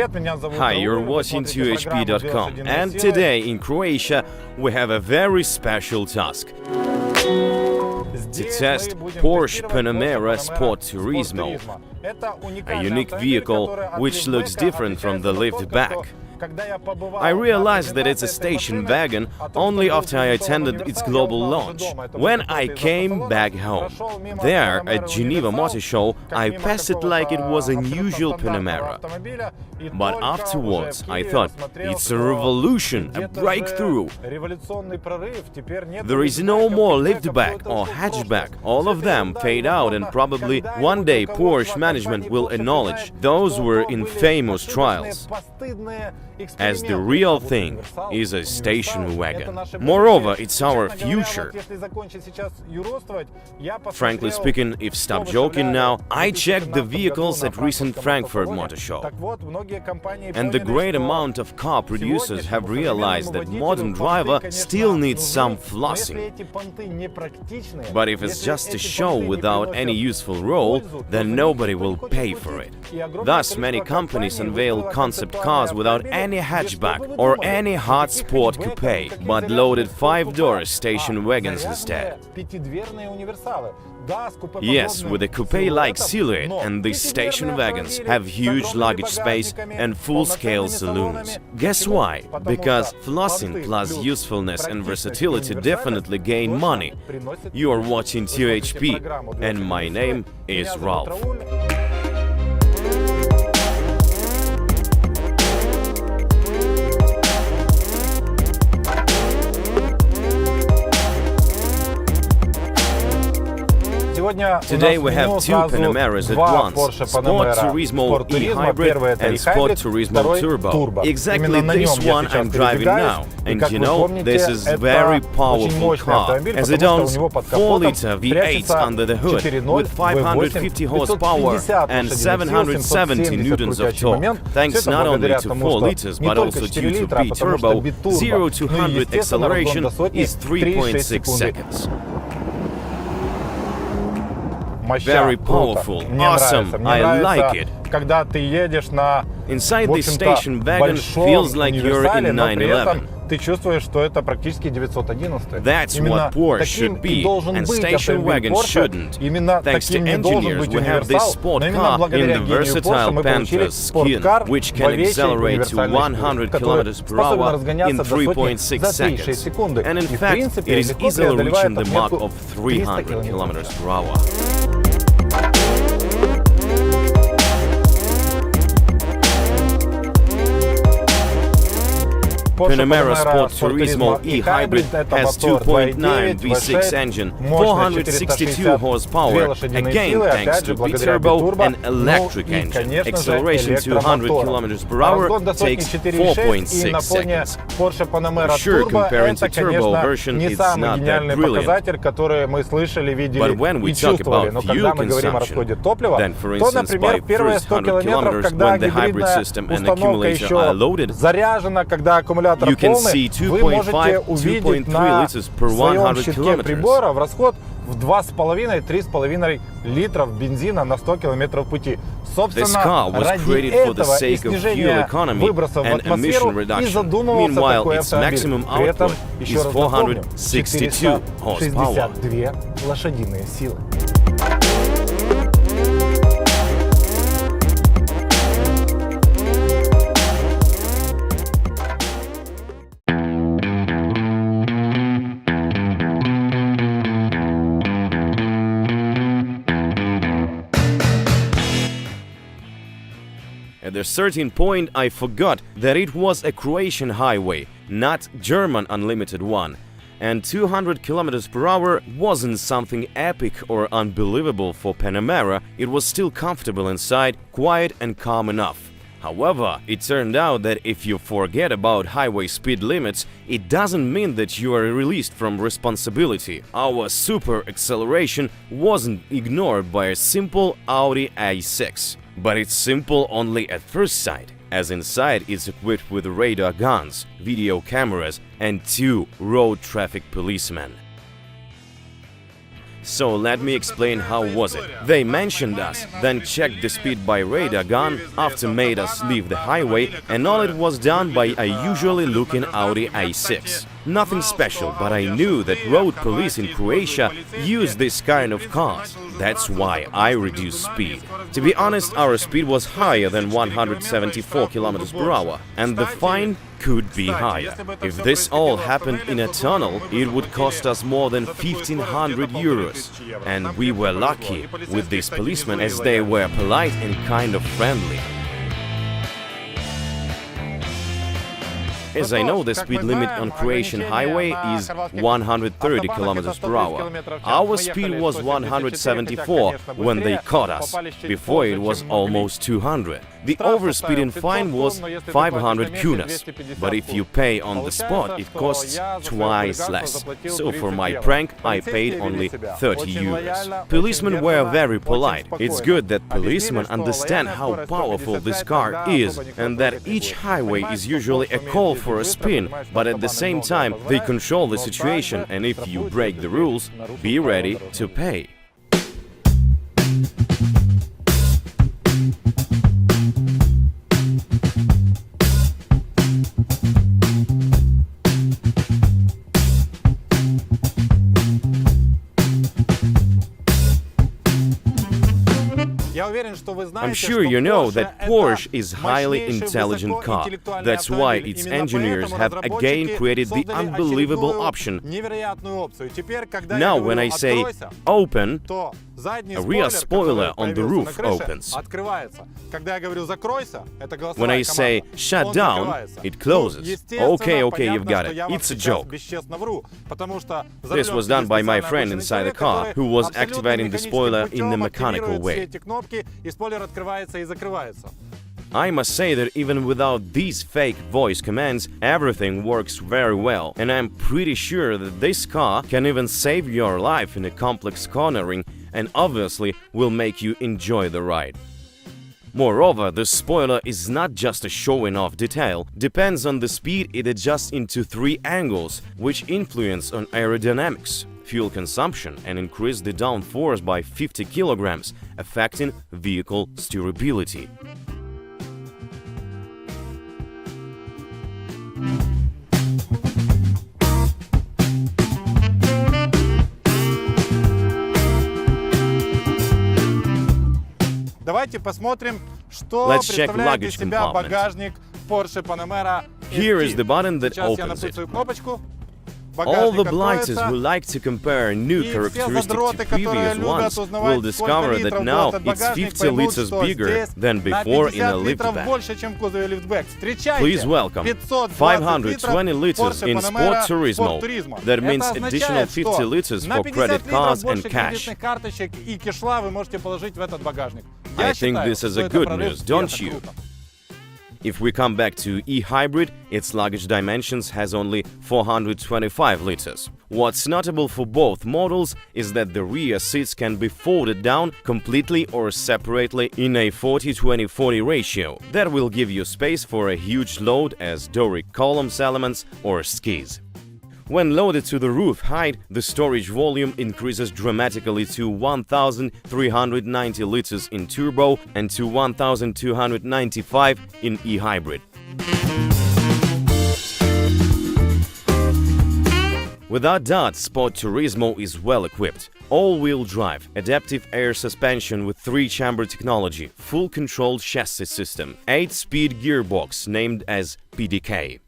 Hi, you're watching 2hp.com, and today in Croatia we have a very special task. To test Porsche Panamera Sport Turismo, a unique vehicle which looks different from the liftback. I realized that it's a station wagon only after I attended its global launch. When I came back home, there at Geneva Motor Show, I passed it like it was an usual Panamera. But afterwards, I thought, it's a revolution, a breakthrough. There is no more liftback or hatchback. All of them fade out, and probably one day Porsche management will acknowledge those were infamous trials, as the real thing is a station wagon. Moreover, it's our future. Frankly speaking, if stop joking now, I checked the vehicles at recent Frankfurt Motor Show. And the great amount of car producers have realized that modern driver still needs some flossing. But if it's just a show without any useful role, then nobody will pay for it. Thus, many companies unveil concept cars without any hatchback or any hot sport coupe, but loaded 5-door station wagons instead. Yes, with a coupe-like silhouette, and these station wagons have huge luggage space and full-scale saloons. Guess why? Because flossing plus usefulness and versatility definitely gain money. You are watching 2HP, and my name is Ralph. Today we have two Panameras at once, Sport Turismo E-Hybrid and Sport Turismo Turbo. Exactly this one I'm driving now. And you know, this is a very powerful car, as it owns 4-liter V8 under the hood with 550 horsepower and 770 newtons of torque. Thanks not only to 4 liters, but also due to B-turbo, 0 to 100 acceleration is 3.6 seconds. Very powerful, awesome, I like it. Inside this station wagon feels like you're in 911. That's what Porsche should be, and station wagon shouldn't. Thanks to engineers, we have this sport car in the versatile Panther skin, which can accelerate to 100 km per hour in 3.6 seconds. And in fact, it is easily reaching the mark of 300 km per hour. Panamera Sport Turismo E-Hybrid has 2.9 V6 engine, 462 horsepower, again thanks to B-turbo and electric engine. Acceleration to 100 km per hour takes 4.6 seconds. Sure, comparing to turbo version, it's not that brilliant. But when we talk about fuel consumption, then for instance by first 100 km when the hybrid system and accumulator are loaded, you can see 2.5–2.3 liters per 100 kilometers. This car was created for the sake of fuel economy and emission reduction. Meanwhile, its maximum output is 462 horsepower. At a certain point, I forgot that it was a Croatian highway, not German unlimited one, and 200 km per hour wasn't something epic or unbelievable for Panamera. It was still comfortable inside, quiet and calm enough. However, it turned out that if you forget about highway speed limits, it doesn't mean that you are released from responsibility. Our super acceleration wasn't ignored by a simple Audi A6. But it's simple only at first sight, as inside it's equipped with radar guns, video cameras and 2 road traffic policemen. So let me explain how was it. They mentioned us, then checked the speed by radar gun, after made us leave the highway, and all it was done by a usually looking Audi A6. Nothing special, but I knew that road police in Croatia use this kind of cars. That's why I reduced speed. To be honest, our speed was higher than 174 km per hour, and the fine could be higher. If this all happened in a tunnel, it would cost us more than 1,500 euros. And we were lucky with these policemen, as they were polite and kind of friendly. As I know, the speed limit on Croatian highway is 130 km per hour. Our speed was 174 when they caught us. Before it was almost 200. The overspeeding fine was 500 kunas, but if you pay on the spot, it costs twice less. So for my prank, I paid only 30 euros. Policemen were very polite. It's good that policemen understand how powerful this car is, and that each highway is usually a call for a spin, but at the same time they control the situation, and if you break the rules, be ready to pay. I'm sure you know that Porsche is a highly intelligent car. That's why its engineers have again created the unbelievable option. Now when I say open, a rear spoiler on the roof opens. When I say shut down, it closes. Okay, you've got it. It's a joke. This was done by my friend inside the car, who was activating the spoiler in the mechanical way. I must say that even without these fake voice commands, everything works very well, and I'm pretty sure that this car can even save your life in a complex cornering, and obviously will make you enjoy the ride. Moreover, the spoiler is not just a showing-off detail. Depends on the speed, it adjusts into 3 angles, which influence on aerodynamics, fuel consumption, and increase the downforce by 50 kilograms, affecting vehicle steerability. Let's check luggage compartment. Here is the button that opens it. All the blighters who like to compare new characteristics to previous ones will discover that now it's 50 liters bigger than before in a liftback. Please welcome 520 liters in Sport Turismo. That means additional 50 liters for credit cards and cash. I think this is a good news, don't you? If we come back to e-hybrid, its luggage dimensions has only 425 liters. What's notable for both models is that the rear seats can be folded down completely or separately in a 40-20-40 ratio. That will give you space for a huge load as Doric columns elements or skis. When loaded to the roof height, the storage volume increases dramatically to 1,390 liters in turbo and to 1,295 in e-hybrid. Without doubt, Sport Turismo is well equipped. All-wheel drive, adaptive air suspension with 3-chamber technology, full controlled chassis system, 8-speed gearbox named as PDK.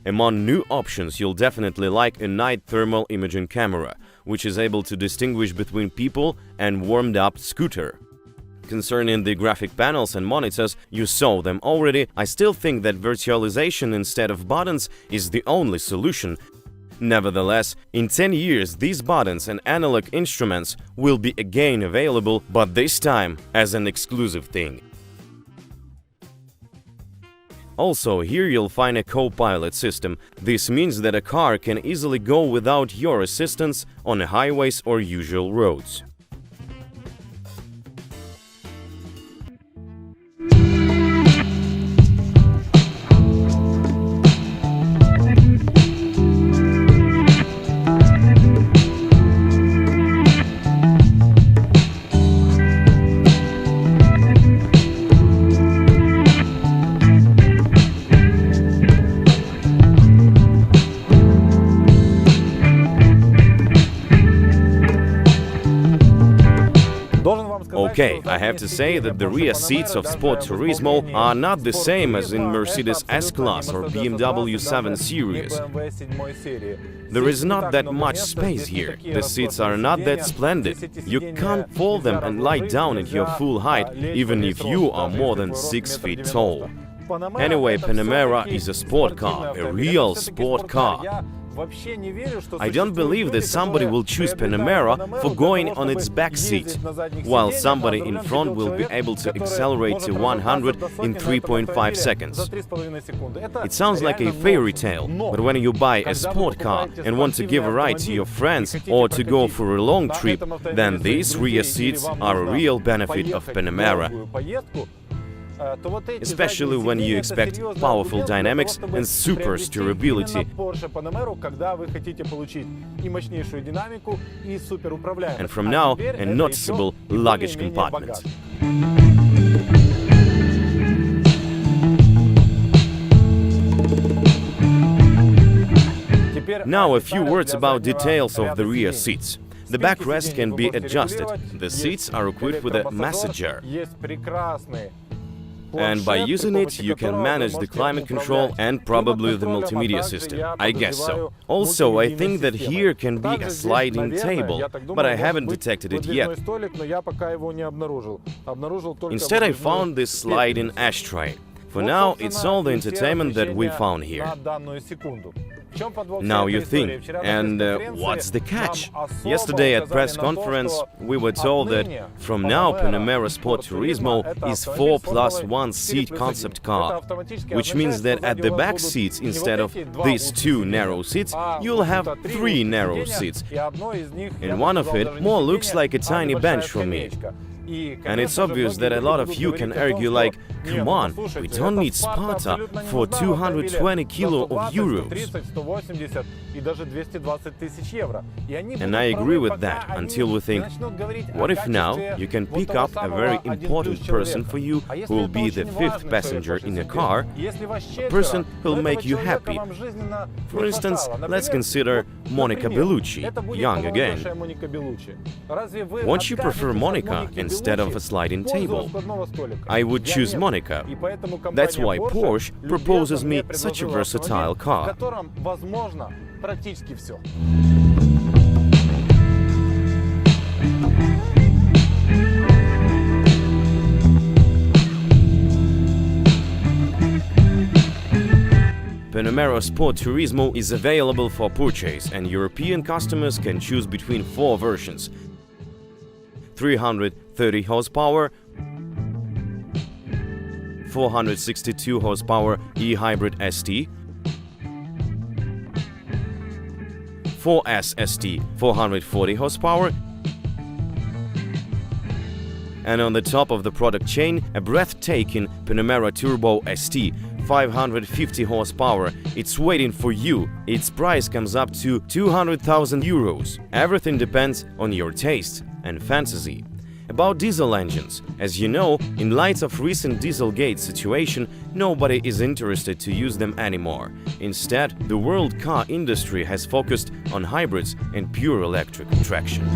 Among new options, you'll definitely like a night thermal imaging camera, which is able to distinguish between people and warmed-up scooter. Concerning the graphic panels and monitors, you saw them already. I still think that virtualization instead of buttons is the only solution. Nevertheless, in 10 years, these buttons and analog instruments will be again available, but this time as an exclusive thing. Also, here you'll find a co-pilot system. This means that a car can easily go without your assistance on highways or usual roads. Okay, I have to say that the rear seats of Sport Turismo are not the same as in Mercedes S-Class or BMW 7 Series. There is not that much space here. The seats are not that splendid. You can't fold them and lie down at your full height, even if you are more than 6 feet tall. Anyway, Panamera is a sport car, a real sport car. I don't believe that somebody will choose Panamera for going on its back seat, while somebody in front will be able to accelerate to 100 in 3.5 seconds. It sounds like a fairy tale, but when you buy a sport car and want to give a ride to your friends or to go for a long trip, then these rear seats are a real benefit of Panamera. Especially when you expect powerful dynamics and super steerability. And from now, a noticeable luggage compartment. Now a few words about details of the rear seats. The backrest can be adjusted. The seats are equipped with a massager. And by using it, you can manage the climate control and probably the multimedia system. I guess so. Also, I think that here can be a sliding table, but I haven't detected it yet. Instead, I found this sliding ashtray. For now, it's all the entertainment that we found here. Now you think, and what's the catch? Yesterday at press conference, we were told that from now Panamera Sport Turismo is 4+1 seat concept car, which means that at the back seats, instead of these 2 narrow seats, you'll have 3 narrow seats, and one of it more looks like a tiny bench for me. And it's obvious that a lot of you can argue like, come on, we don't need Sparta for 220 kilo of euros. And I agree with that, until we think, what if now you can pick up a very important person for you who will be the 5th passenger in a car, a person who will make you happy. For instance, let's consider Monica Bellucci, young again. Won't you prefer Monica instead of a sliding table? I would choose Monica. That's why Porsche proposes me such a versatile car. Panamera Sport Turismo is available for purchase, and European customers can choose between 4 versions: 330 horsepower, 462 horsepower e-hybrid ST, 4S ST 440 horsepower, and on the top of the product chain, a breathtaking Panamera Turbo ST 550 horsepower. It's waiting for you. Its price comes up to 200,000 euros. Everything depends on your taste and fantasy. About diesel engines, as you know, in light of recent Dieselgate situation, nobody is interested to use them anymore. Instead, the world car industry has focused on hybrids and pure electric traction.